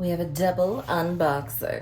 We have a double unboxing.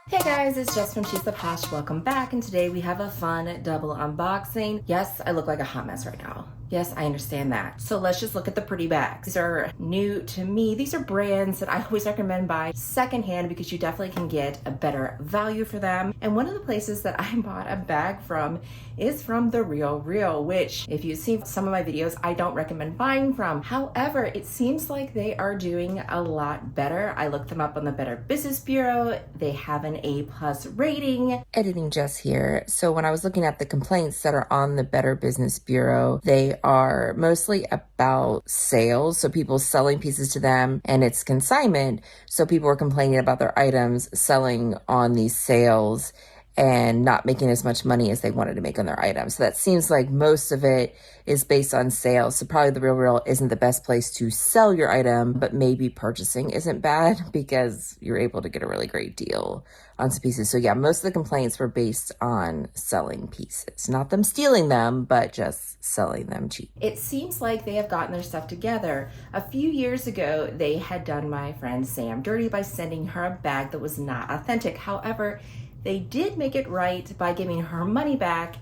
Hey guys, it's Jess from She's the Posh. Welcome back, and today we have a fun double unboxing. Yes, I look like a hot mess right now. Yes, I understand that. So let's just look at the pretty bags. These are new to me. These are brands that I always recommend buy secondhand because you definitely can get a better value for them. And one of the places that I bought a bag from is from The Real Real, which if you've seen some of my videos, I don't recommend buying from. However, it seems like they are doing a lot better. I looked them up on the Better Business Bureau. They have an A+ rating. Editing Jess here. So when I was looking at the complaints that are on the Better Business Bureau, they are mostly about sales. So people selling pieces to them, and it's consignment. So people were complaining about their items selling on these sales and not making as much money as they wanted to make on their items. So that seems like most of it is based on sales. So probably The Real Real isn't the best place to sell your item, but maybe purchasing isn't bad because you're able to get a really great deal on some pieces. So yeah, most of the complaints were based on selling pieces, not them stealing them, but just selling them cheap. It seems like they have gotten their stuff together. A few years ago, they had done my friend Sam dirty by sending her a bag that was not authentic. However, they did make it right by giving her money back,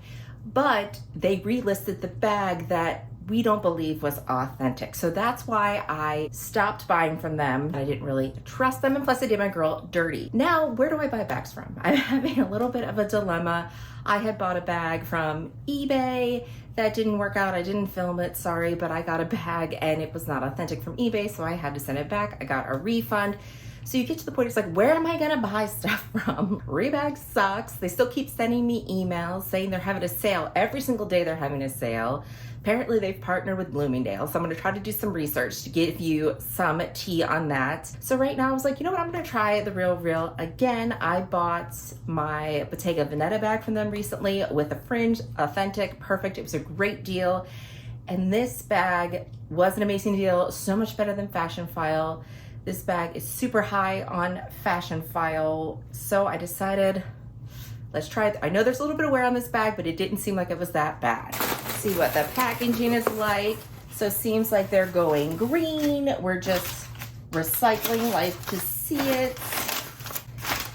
but they relisted the bag that we don't believe was authentic. So that's why I stopped buying from them. I didn't really trust them, and plus I did my girl dirty. Now, where do I buy bags from? I'm having a little bit of a dilemma. I had bought a bag from eBay. That didn't work out. I didn't film it, sorry, but I got a bag and it was not authentic from eBay, so I had to send it back. I got a refund. So you get to the point, it's like, where am I gonna buy stuff from? Rebag sucks. They still keep sending me emails saying they're having a sale. Every single day they're having a sale. Apparently they've partnered with Bloomingdale. So I'm gonna try to do some research to give you some tea on that. So right now I was like, you know what, I'm gonna try The Real Real again. I bought my Bottega Veneta bag from them recently with a fringe, authentic, perfect. It was a great deal. And this bag was an amazing deal, so much better than Fashion File. This bag is super high on Fashion File, so I decided, let's try it. I know there's a little bit of wear on this bag, but it didn't seem like it was that bad. See what the packaging is like. So it seems like they're going green. We're just recycling, like to see it.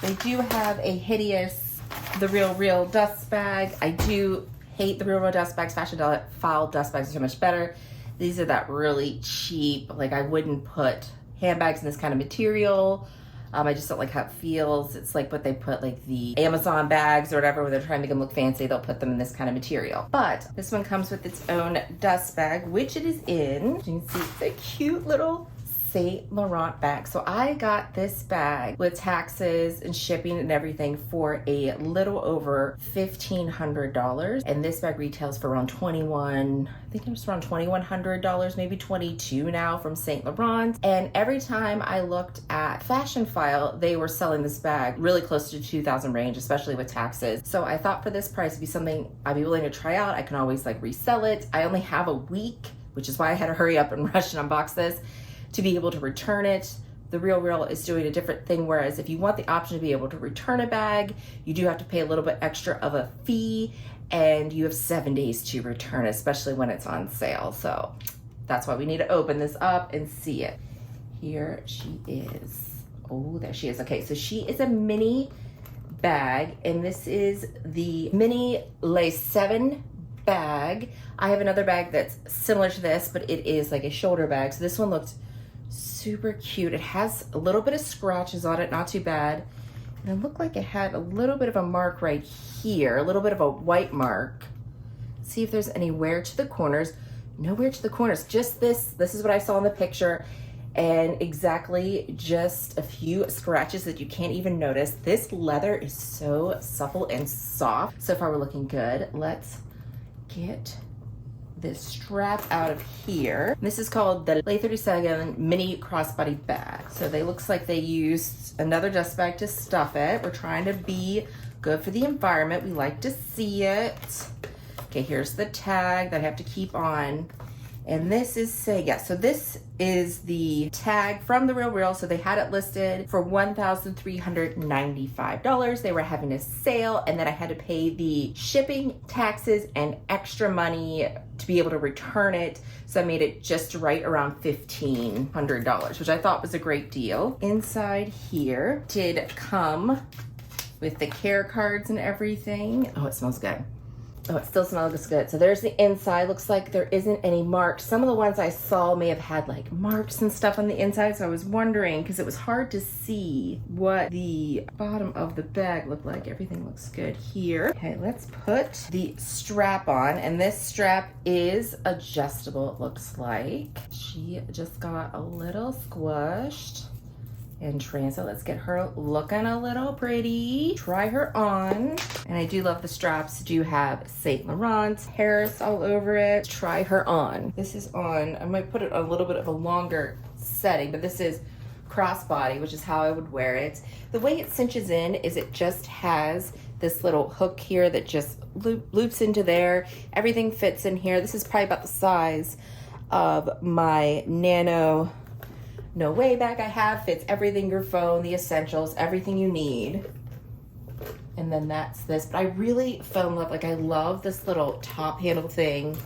They do have a hideous The Real Real dust bag. I do hate The Real Real dust bags. Fashion File dust bags are so much better. These are that really cheap, like I wouldn't put handbags in this kind of material. I just don't like how it feels. It's like what they put like the Amazon bags or whatever, where they're trying to make them look fancy, they'll put them in this kind of material. But this one comes with its own dust bag, which it is in. You can see it's a cute little Saint Laurent bag. So I got this bag with taxes and shipping and everything for a little over $1,500. And this bag retails for around I think it was around $2,100, maybe $22 now from Saint Laurent. And every time I looked at Fashion File, they were selling this bag really close to 2,000 range, especially with taxes. So I thought for this price, it'd be something I'd be willing to try out. I can always like resell it. I only have a week, which is why I had to hurry up and rush and unbox this, to be able to return it. The Real Real is doing a different thing, whereas if you want the option to be able to return a bag, you do have to pay a little bit extra of a fee, and you have 7 days to return, especially when it's on sale. So that's why we need to open this up and see it. Here she is. Oh, there she is. Okay, so she is a mini bag, and this is the mini Le 7 bag. I have another bag that's similar to this, but it is like a shoulder bag. So this one looked super cute. It has a little bit of scratches on it, not too bad. And it looked like it had a little bit of a mark right here, a little bit of a white mark. See if there's any wear to the corners. No wear to the corners, just this. This is what I saw in the picture. And exactly just a few scratches that you can't even notice. This leather is so supple and soft. So far we're looking good. Let's get this strap out of here. This is called the Le 37 mini crossbody bag. So they looks like they used another dust bag to stuff it. We're trying to be good for the environment. We like to see it. Okay, here's the tag that I have to keep on. And this is saying, yeah, so this is the tag from The Real. So they had it listed for $1,395. They were having a sale, and then I had to pay the shipping, taxes, and extra money to be able to return it. So I made it just right around $1,500, which I thought was a great deal. Inside here did come with the care cards and everything. Oh, it smells good. Oh, it still smells good. So there's the inside. Looks like there isn't any marks. Some of the ones I saw may have had like marks and stuff on the inside. So I was wondering, because it was hard to see what the bottom of the bag looked like. Everything looks good here. Okay, let's put the strap on. And this strap is adjustable, it looks like. She just got a little squished. And transit, let's get her looking a little pretty. Try her on. And I do love the straps. Do have Saint Laurent, Harris all over it. Try her on. This is on, I might put it on a little bit of a longer setting, but this is crossbody, which is how I would wear it. The way it cinches in is it just has this little hook here that just loops into there. Everything fits in here. This is probably about the size of my Nano No Way bag I have. Fits everything, your phone, the essentials, everything you need. And then that's this. But I really fell in love. Like, I love this little top handle thing.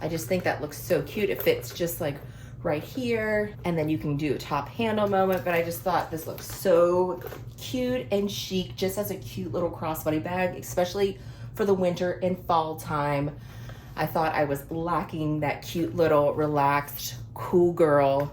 I just think that looks so cute. It fits just like right here. And then you can do a top handle moment. But I just thought this looks so cute and chic, just as a cute little crossbody bag, especially for the winter and fall time. I thought I was lacking that cute little relaxed, cool girl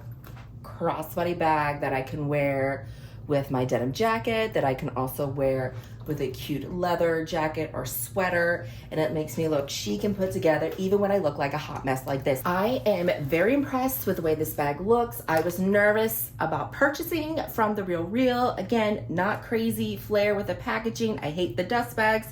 crossbody bag that I can wear with my denim jacket, that I can also wear with a cute leather jacket or sweater, and it makes me look chic and put together even when I look like a hot mess like this. I am very impressed with the way this bag looks. I was nervous about purchasing from The Real. Again, not crazy flair with the packaging. I hate the dust bags.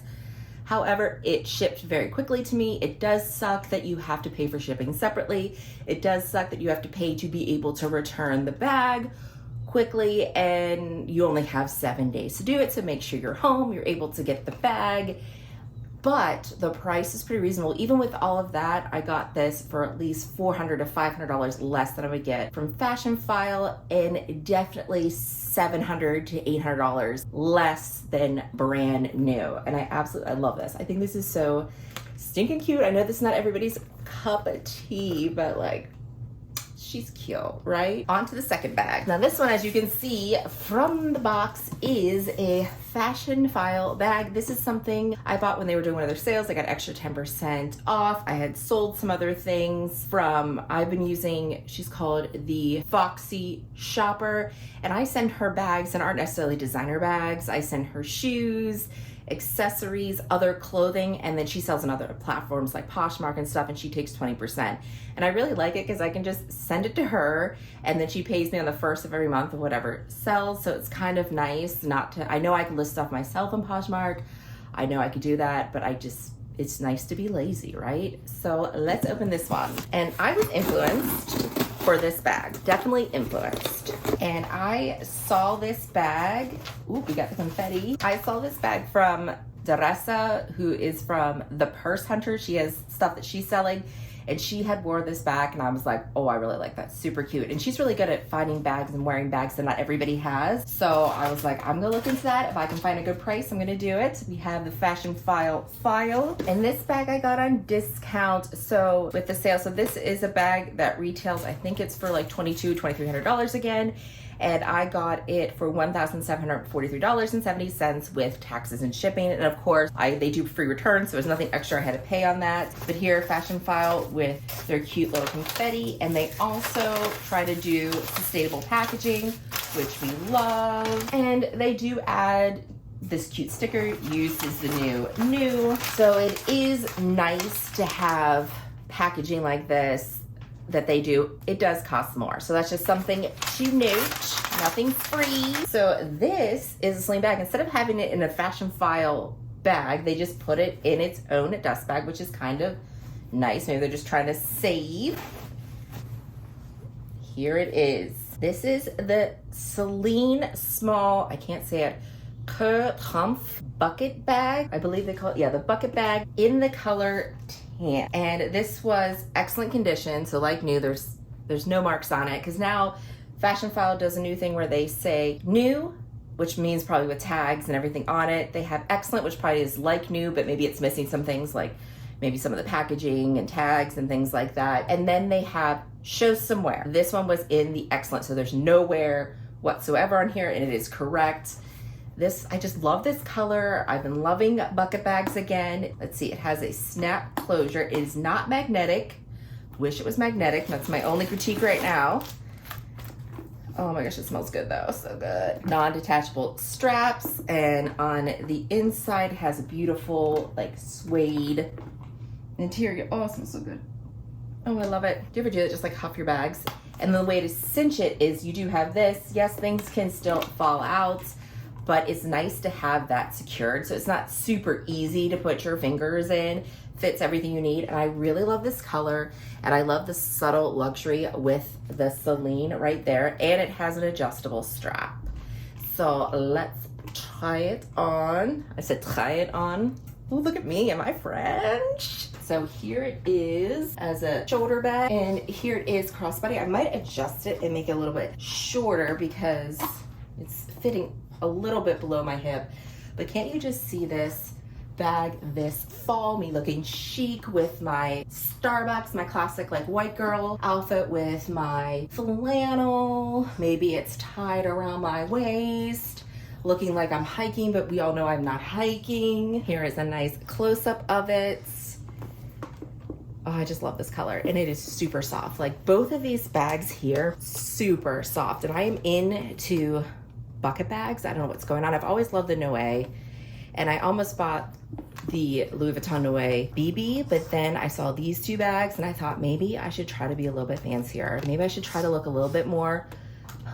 However, it shipped very quickly to me. It does suck that you have to pay for shipping separately. It does suck that you have to pay to be able to return the bag quickly, and you only have 7 days to do it. So make sure you're home, you're able to get the bag. But the price is pretty reasonable. Even with all of that, I got this for at least $400 to $500 less than I would get from Fashion File, and definitely $700 to $800 less than brand new. And I love this. I think this is so stinking cute. I know this is not everybody's cup of tea, but like, she's cute, right? On to the second bag. Now this one, as you can see from the box, is a Fashion File bag. This is something I bought when they were doing one of their sales. I got extra 10% off. I had sold some other things from, I've been using, she's called the Foxy Shopper, and I send her bags that aren't necessarily designer bags. I send her shoes, accessories, other clothing, and then she sells on other platforms like Poshmark and stuff, and she takes 20%. And I really like it because I can just send it to her, and then she pays me on the first of every month of whatever sells. So it's kind of nice not to, I know I can list stuff myself on Poshmark. I know I could do that, but it's nice to be lazy, right? So let's open this one. And I was influenced for this bag, definitely influenced. And I saw this bag, ooh, we got the confetti. I saw this bag from Daressa, who is from The Purse Hunter. She has stuff that she's selling, and she had wore this bag, and I was like, oh, I really like that, super cute. And she's really good at finding bags and wearing bags that not everybody has. So I was like, I'm gonna look into that. If I can find a good price, I'm gonna do it. We have the Fashion File, and this bag I got on discount. So with the sale, so this is a bag that retails, I think it's for like $2,200-$2,300 again. And I got it for $1,743.70 with taxes and shipping. And of course, they do free returns, so there's nothing extra I had to pay on that. But here, Fashion File with their cute little confetti. And they also try to do sustainable packaging, which we love. And they do add this cute sticker, used is the new. So it is nice to have packaging like this that they do. It does cost more, so that's just something to note. Nothing's free. So this is a sling bag. Instead of having it in a Fashion File bag, they just put it in its own dust bag, which is kind of nice. Maybe they're just trying to save. Here it is. This is the Celine small, I can't say it, Cœur Triomphe bucket bag. I believe they call it, yeah, the bucket bag in the color hand. And this was excellent condition, so like new, there's no marks on it, because now Fashion File does a new thing where they say new, which means probably with tags and everything on it. They have excellent, which probably is like new, but maybe it's missing some things like maybe some of the packaging and tags and things like that. And then they have show some wear. This one was in the excellent, so there's no wear whatsoever on here, and it is correct. This, I just love this color. I've been loving bucket bags again. Let's see, it has a snap closure. It is not magnetic. Wish it was magnetic. That's my only critique right now. Oh my gosh, it smells good though, so good. Non-detachable straps, and on the inside has a beautiful like suede interior. Oh, it smells so good. Oh, I love it. Do you ever do that, just like huff your bags? And the way to cinch it is you do have this. Yes, things can still fall out, but it's nice to have that secured. So it's not super easy to put your fingers in. Fits everything you need. And I really love this color, and I love the subtle luxury with the Celine right there, and it has an adjustable strap. So let's try it on. I said try it on. Oh, look at me, am I French? So here it is as a shoulder bag, and here it is crossbody. I might adjust it and make it a little bit shorter because it's fitting a little bit below my hip. But can't you just see this bag this fall, me looking chic with my Starbucks, my classic like white girl outfit with my flannel. Maybe it's tied around my waist, looking like I'm hiking, but we all know I'm not hiking. Here is a nice close-up of it. Oh, I just love this color, and it is super soft. Like both of these bags here, super soft. And I am into bucket bags. I don't know what's going on. I've always loved the Noé, and I almost bought the Louis Vuitton Noé BB, but then I saw these two bags and I thought maybe I should try to be a little bit fancier. Maybe I should try to look a little bit more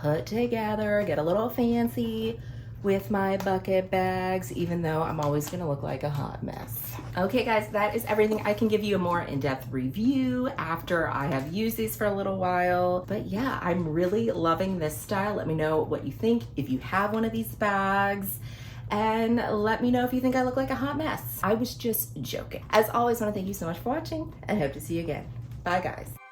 put together, get a little fancy with my bucket bags, even though I'm always gonna look like a hot mess. Okay guys, that is everything. I can give you a more in-depth review after I have used these for a little while. But yeah, I'm really loving this style. Let me know what you think if you have one of these bags. And let me know if you think I look like a hot mess. I was just joking. As always, I want to thank you so much for watching, and hope to see you again. Bye guys.